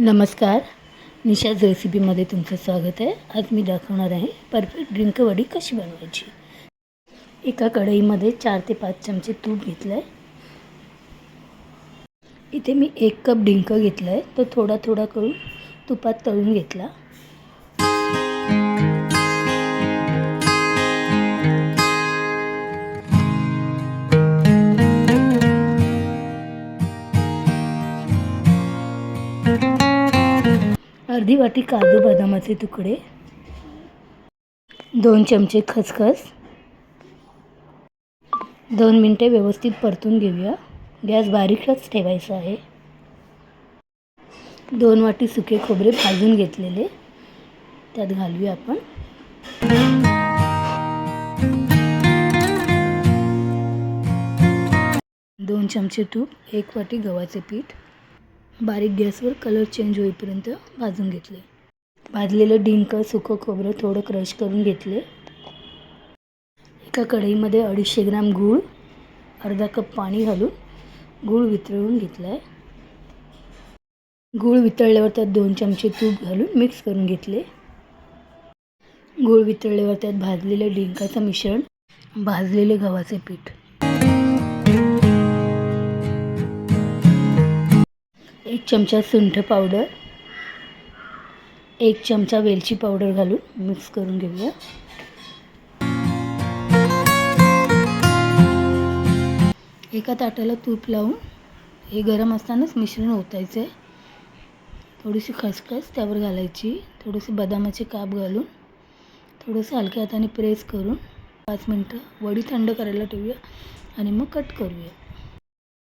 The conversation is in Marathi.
नमस्कार. निशाज रेसिपीमध्ये तुमचं स्वागत आहे. आज मी दाखवणार आहे परफेक्ट ड्रिंक वडी कशी बनवायची. एका कढईमध्ये 4 ते 5 चमचे तूप घेतलं आहे. इथे मी 1 कप डिंक घेतला आहे. तो थोडा थोडा करून तुपात तळून घेतला. अर्धी वाटी काजू बदामाचे तुकडे, 2 चमचे खसखस. 2 मिनिटे व्यवस्थित परतून घेऊया. गॅस बारीकच ठेवायचा आहे. 2 वाटी सुके खोबरे भाजून घेतलेले त्यात घालूया आपण. 2 चमचे तूप, 1 वाटी गव्हाचे पीठ. बारीक गॅसवर कलर चेंज होईपर्यंत भाजून घेतले. भाजलेलं डिंक, सुकं खोबरं थोडं क्रश करून घेतले. एका कढईमध्ये 250 ग्राम गूळ, अर्धा कप पाणी घालून गूळ वितळवून घेतला आहे. गूळ वितळल्यावर त्यात 2 चमचे तूप घालून मिक्स करून घेतले. गूळ वितळल्यावर त्यात भाजलेलं डिंकाचं मिश्रण, भाजलेले गव्हाचे पीठ, 1 चमचा सुंठ पावडर, 1 चमचा वेलची पावडर घालून मिक्स करून घेऊया. एका ताटाला तूप लावून हे गरम असतानाच मिश्रण ओतायचं आहे. थोडीशी खसखस त्यावर घालायची, थोडेसे बदामाचे काप घालून थोडंसं हलक्या हाताने प्रेस करून 5 मिनटं वडी थंड करायला ठेवूया आणि मग कट करूया.